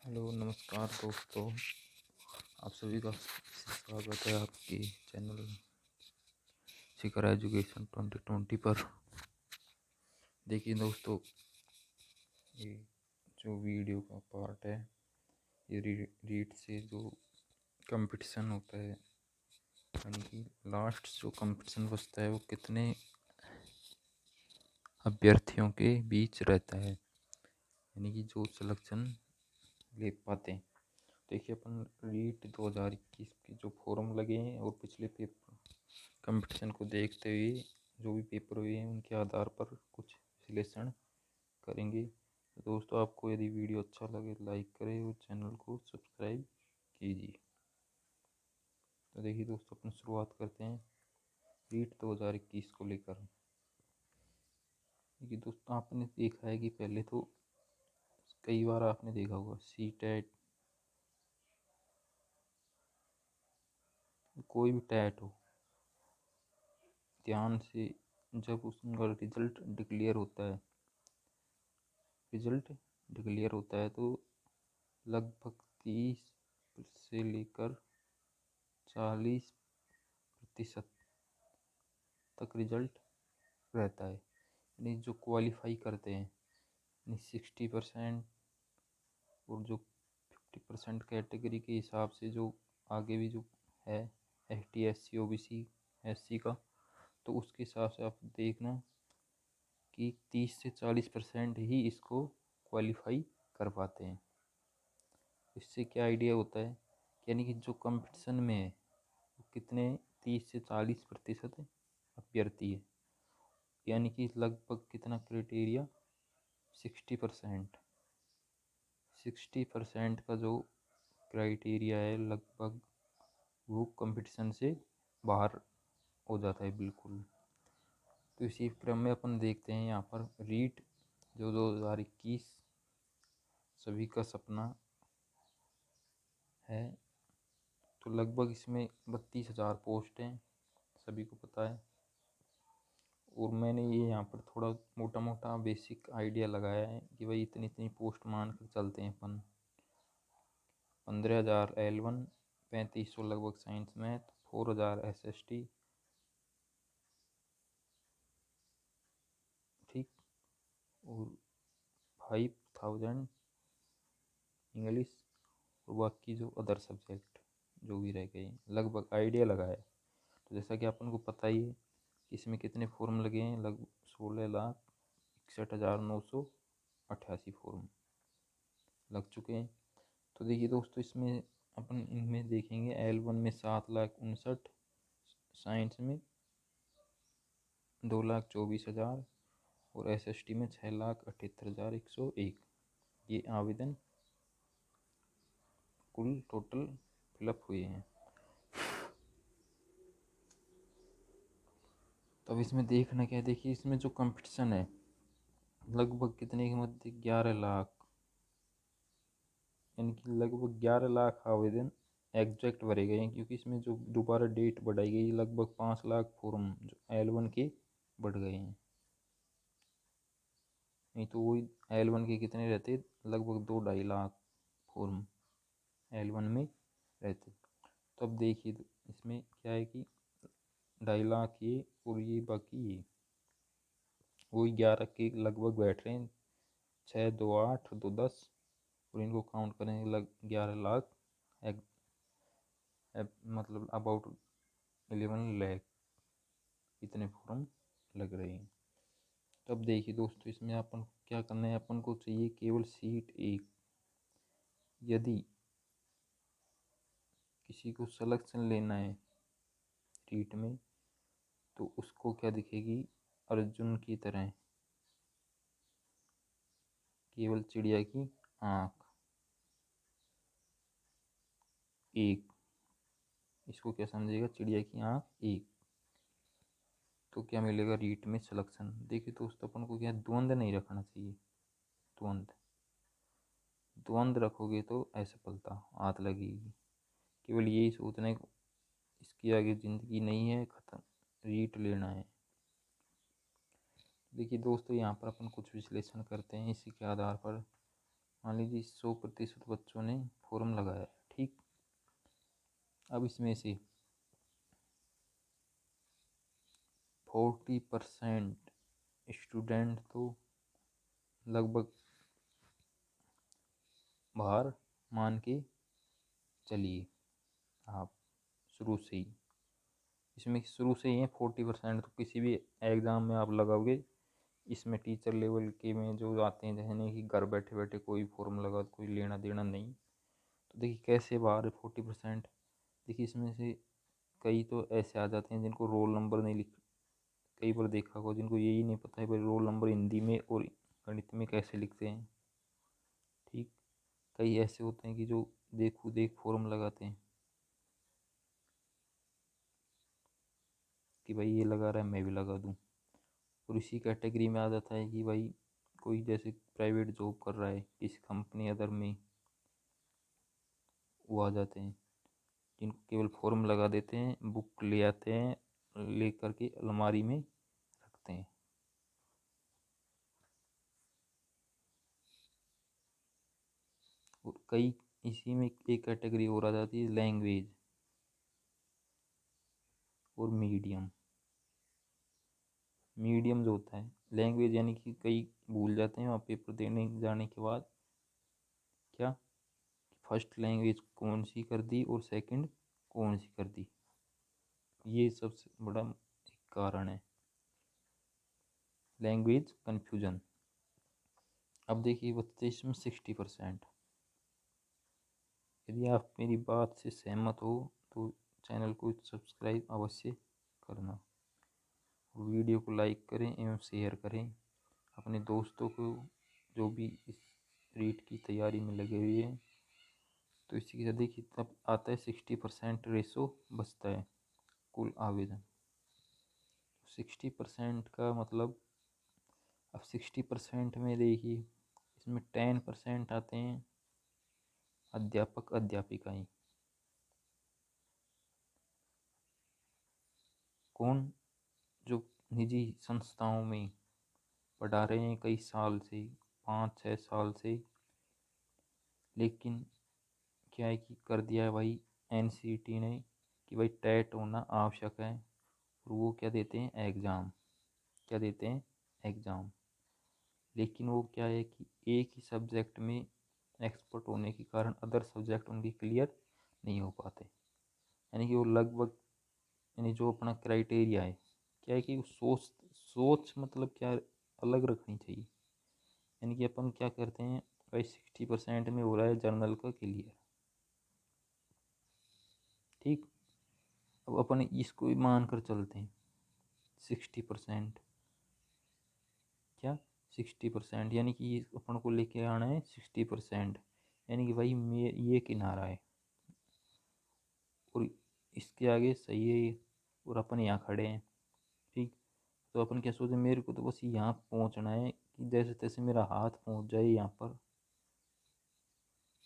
Hello नमस्कार दोस्तों। आप सभी का स्वागत है आपकी चैनल शिखर एजुकेशन 2020 पर। देखिए दोस्तों, ये जो वीडियो का पार्ट है, ये रीट से जो कंपटीशन होता है, यानी कि लास्ट जो कंपटीशन बचता है वो कितने अभ्यर्थियों के बीच रहता है, यानी कि जो सिलेक्शन ले पाते हैं। देखिए, अपन रीट 2021 के जो फॉर्म लगे हैं और पिछले पेपर कंपटीशन को देखते हुए जो भी पेपर हुए हैं उनके आधार पर कुछ विश्लेषण करेंगे। तो दोस्तों, आपको यदि वीडियो अच्छा लगे लाइक करें और चैनल को सब्सक्राइब कीजिए। तो देखिए दोस्तों, अपन शुरुआत करते हैं रीट 2021 को लेकर। देखिए दोस्तों, आपने देखा है कि पहले तो कई बार आपने देखा होगा सी-टेट, कोई भी टैट हो, ध्यान से जब उसका रिजल्ट डिक्लेयर होता है तो लगभग 30 से लेकर 40% तक रिजल्ट रहता है। यानी जो क्वालिफाई करते हैं, यानी 60%, और जो 50% कैटेगरी के हिसाब से जो आगे भी जो है ST SC OBC SC का, तो उसके हिसाब से आप देखना कि 30 से 40% ही इसको क्वालिफाई कर पाते हैं। इससे क्या आइडिया होता है, यानी कि जो कंपटीशन में है वो कितने 30 से 40% अभ्यर्थी है, यानी कि लगभग कितना क्राइटेरिया 60%। 60% का जो क्राइटेरिया है लगभग वो कंपटीशन से बाहर हो जाता है बिल्कुल। तो इसी क्रम में अपन देखते हैं यहाँ पर रीट जो 2021 सभी का सपना है, तो लगभग इसमें 32,000 पोस्ट हैं, सभी को पता है। और मैंने ये यहाँ पर थोड़ा मोटा मोटा बेसिक आइडिया लगाया है कि भाई इतनी इतनी पोस्ट मान कर चलते हैं अपन। 15,000 L1, 3500 लगभग साइंस मैथ, 4,000 SST, ठीक, और 5,000 इंग्लिश, और बाकी जो अदर सब्जेक्ट जो भी रह गए, लगभग आइडिया लगाया है। तो जैसा कि अपन को पता ही है कि इसमें कितने फॉर्म लगे हैं, लगभग 16,61,988 फॉर्म लग चुके हैं। तो देखिए दोस्तों, इसमें अपन इनमें देखेंगे L1 में 7,59,, साइंस में 2,24,000, और SST में 6,78,101। ये आवेदन कुल टोटल फिलअप हुए हैं। तो अब इसमें देखना क्या है, देखिए इसमें जो कंपटीशन है लगभग कितने की मध्य 11 लाख, यानी कि लगभग 11 लाख आवेदन एग्जैक्ट भरे गए हैं, क्योंकि इसमें जो दोबारा डेट बढ़ाई गई लगभग 5 लाख फॉर्म जो L1 के बढ़ गए हैं। नहीं तो वही L1 के कितने रहते, लगभग 2-2.5 लाख फॉर्म L1 में रहते। तो अब देखिए इसमें क्या है कि 2.5 लाख ये और ये बाकी ये वही 11 के लगभग बैठ रहे हैं। 6, 2, 8, 2, 10, और इनको काउंट करेंगे लग 11 लाख, मतलब अबाउट 11 लाख इतने फॉर्म लग रहे हैं। तो अब देखिए दोस्तों, इसमें अपन क्या करना है, अपन को चाहिए केवल सीट एक। यदि किसी को सिलेक्शन लेना है रीट में, तो उसको क्या दिखेगी, अर्जुन की तरह केवल चिड़िया की आँख एक। इसको क्या समझेगा, चिड़िया की आँख एक। तो क्या मिलेगा रीट में सिलेक्शन। देखिए दोस्तों, अपन को क्या द्वंद नहीं रखना चाहिए। द्वंद द्वंद रखोगे तो असफलता हाथ लगेगी। केवल यही सोचना है इसकी आगे ज़िंदगी नहीं है, ख़त्म, रीट लेना है। देखिए दोस्तों, यहाँ पर अपन कुछ विश्लेषण करते हैं इसी के आधार पर। मान लीजिए 100% बच्चों ने फॉर्म लगाया, ठीक। अब इसमें से 40% स्टूडेंट तो लगभग बाहर मान के चलिए आप, शुरू से ही इसमें शुरू से ही है 40%। तो किसी भी एग्ज़ाम में आप लगाओगे, इसमें टीचर लेवल के में जो आते हैं, जैसे नहीं कि घर बैठे बैठे कोई फॉर्म लगा, कोई लेना देना नहीं। तो देखिए कैसे बाहर है 40%। देखिए इसमें से कई तो ऐसे आ जाते हैं जिनको रोल नंबर नहीं लिख, कई बार देखा होगा जिनको यही नहीं पता है भाई रोल नंबर हिंदी में और गणित में कैसे लिखते हैं, ठीक। कई ऐसे होते हैं कि जो देखो देख फॉर्म लगाते हैं कि भाई ये लगा रहा है मैं भी लगा दूं। और इसी कैटेगरी में आ जाता है कि भाई कोई जैसे प्राइवेट जॉब कर रहा है किसी कंपनी अदर में, वो आ जाते हैं जिनको केवल फॉर्म लगा देते हैं, बुक ले आते हैं, ले करके अलमारी में रखते हैं। और कई इसी में एक कैटेगरी और आ जाती है लैंग्वेज और मीडियम। मीडियम जो होता है, लैंग्वेज यानी कि कई भूल जाते हैं वहाँ पेपर देने जाने के बाद क्या, फर्स्ट लैंग्वेज कौन सी कर दी और सेकंड कौन सी कर दी, ये सबसे बड़ा एक कारण है लैंग्वेज कन्फ्यूजन। अब देखिए बच्चे इसमें 60%। यदि आप मेरी बात से सहमत हो तो चैनल को सब्सक्राइब अवश्य करना और वीडियो को लाइक करें एवं शेयर करें अपने दोस्तों को जो भी इस रीट की तैयारी में लगे हुए हैं। तो इसी के साथ देखिए तब आता है 60% रेशो बचता है कुल आवेदन। 60% का मतलब, अब 60% में देखिए इसमें 10% आते हैं अध्यापक अध्यापिकाएं। कौन, जो निजी संस्थाओं में पढ़ा रहे हैं कई साल से, 5-6 साल से, लेकिन क्या है कि कर दिया है भाई एनसीईटी ने कि भाई टेट होना आवश्यक है। और वो क्या देते हैं एग्ज़ाम, क्या देते हैं एग्ज़ाम। लेकिन वो क्या है कि एक ही सब्जेक्ट में एक्सपर्ट होने के कारण अदर सब्जेक्ट उनकी क्लियर नहीं हो पाते। यानी कि वो लगभग, यानी जो अपना क्राइटेरिया है क्या है कि वो सोच सोच मतलब क्या अलग रखनी चाहिए। यानी कि अपन क्या करते हैं भाई 60% में हो रहा है जर्नल का क्लियर, ठीक। अब अपन इसको भी मान कर चलते हैं 60%, क्या 60%, यानी कि अपन को लेके आना है 60%। यानी कि भाई ये किनारा है और इसके आगे सही है और अपन यहाँ खड़े हैं, ठीक। तो अपन क्या सोचे मेरे को तो बस यहाँ पहुँचना है कि जैसे तैसे मेरा हाथ पहुँच जाए यहाँ पर।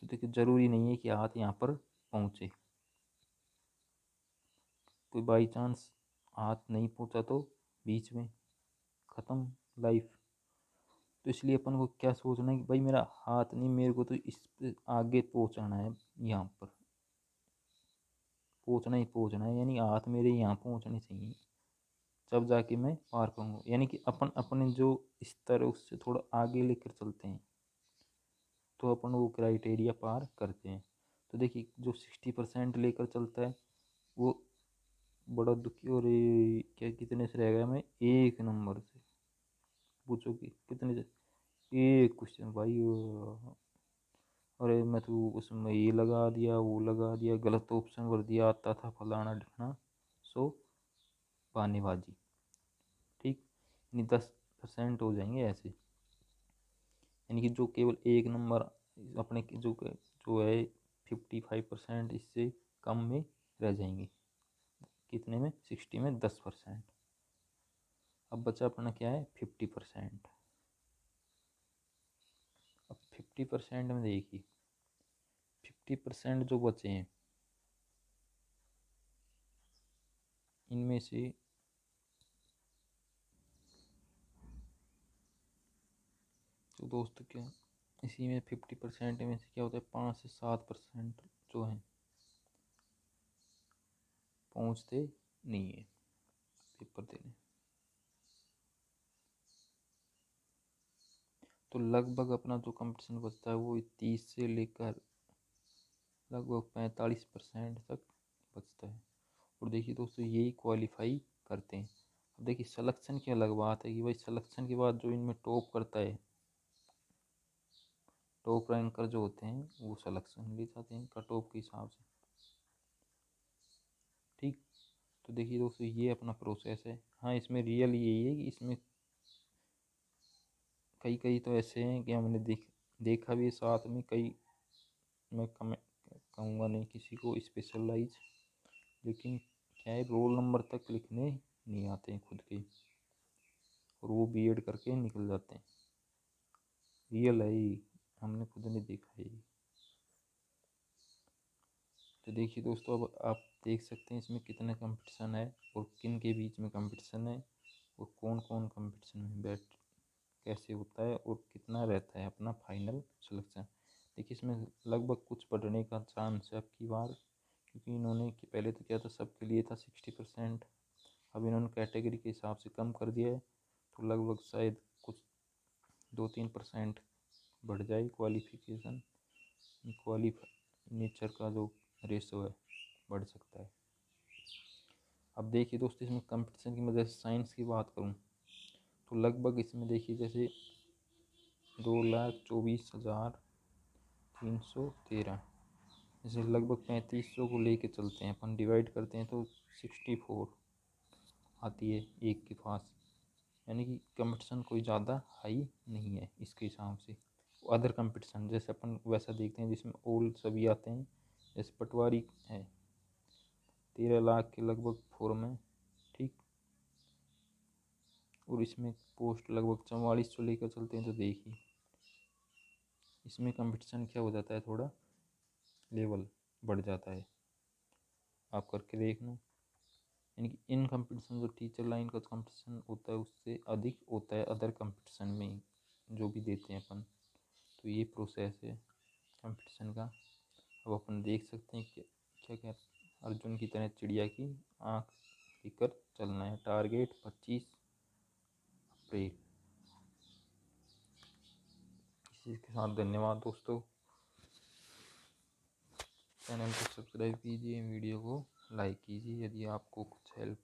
तो देखिए ज़रूरी नहीं है कि हाथ यहाँ पर पहुँचे, कोई बाई चांस हाथ नहीं पहुँचा तो बीच में ख़त्म लाइफ। तो इसलिए अपन को क्या सोचना है कि भाई मेरा हाथ नहीं, मेरे को तो इस पे आगे पहुँचाना है, यहाँ पर पहुँचना ही पहुँचना है। यानी हाथ मेरे यहाँ पहुँचने चाहिए तब जाके मैं पार करूँगा। यानी कि अपन अपने जो स्तर है उससे थोड़ा आगे लेकर चलते हैं तो अपन वो क्राइटेरिया पार करते हैं। तो देखिए जो 60% लेकर चलता है वो बड़ा दुखी। और ये क्या कितने से रह गया, मैं 1 नंबर से, पूछो कि कितने से, एक क्वेश्चन भाई अरे मैं तो उसमें ये लगा दिया वो लगा दिया, गलत ऑप्शन भर दिया, आता था फलाना ढिकना, सो पानीबाजी, ठीक। यानी 10% हो जाएंगे ऐसे। यानी कि जो केवल 1 नंबर अपने जो है 55% इससे कम में रह जाएंगे। कितने में, 60 में 10%। अब बचा अपना क्या है 50%। अब 50% में देखिए 50% जो बचे हैं इनमें से तो दोस्तों क्या इसी में 50% में से क्या होता है 5 से 7% जो है पहुंचते नहीं है पेपर देने। तो लगभग अपना जो कंपटीशन बचता है वो 30 से लेकर लगभग 45% तक बचता है। और देखिए दोस्तों यही क्वालिफाई करते हैं। अब देखिए सिलेक्शन की अलग बात है कि भाई सिलेक्शन के बाद जो इनमें टॉप करता है, टॉप रैंकर जो होते हैं वो सिलेक्शन ले जाते हैं कट ऑफ के हिसाब से। ठीक, तो देखिए दोस्तों ये अपना प्रोसेस है। हाँ इसमें रियल यही है कि इसमें कई कई तो ऐसे हैं कि हमने देखा भी है साथ में कई, मैं कहूँगा नहीं किसी को स्पेशलाइज, लेकिन क्या है रोल नंबर तक लिखने नहीं आते हैं खुद के, और वो बीएड करके निकल जाते हैं। रियल है ही, हमने खुद ने देखा है। तो देखिए दोस्तों अब आप देख सकते हैं इसमें कितना कंपटीशन है और किन के बीच में कंपटीशन है और कौन कौन कंपटीशन में बैठ कैसे होता है और कितना रहता है अपना फाइनल सिलेक्शन। देखिए इसमें लगभग कुछ बढ़ने का चांस है अब की बार, क्योंकि इन्होंने कि पहले तो क्या था सबके लिए था 60%, अब इन्होंने कैटेगरी के हिसाब से कम कर दिया है। तो लगभग शायद कुछ 2-3% बढ़ जाए क्वालिफिकेशन, नेचर का जो रेशो है बढ़ सकता है। अब देखिए दोस्तों इसमें कंपटीशन की वजह से साइंस की बात करूँ तो लगभग इसमें देखिए जैसे 2,24,313, जैसे लगभग 3500 को लेके चलते हैं अपन, डिवाइड करते हैं तो 64 आती है एक के पास, यानी कि कंपटीशन कोई ज़्यादा हाई नहीं है इसके हिसाब से। अदर कंपटीशन जैसे अपन वैसा देखते हैं जिसमें ऑल सभी आते हैं, जैसे पटवारी है 13 लाख के लगभग फॉर्म है। ठीक, और इसमें पोस्ट लगभग 4400 लेकर चलते हैं। तो देखिए इसमें कंपटीशन क्या हो जाता है, थोड़ा लेवल बढ़ जाता है, आप करके देख लो। यानी कि इन कंपटीशन जो टीचर लाइन का कंपटीशन होता है उससे अधिक होता है अदर कंपटीशन में जो भी देते हैं अपन। तो ये प्रोसेस है कंपटीशन का। अब अपन देख सकते हैं कि क्या क्या अर्जुन की तरह चिड़िया की आँख लेकर चलना है। टारगेट 25 अप्रैल। इसी के साथ धन्यवाद दोस्तों, चैनल को सब्सक्राइब कीजिए, वीडियो को लाइक कीजिए यदि आपको कुछ हेल्प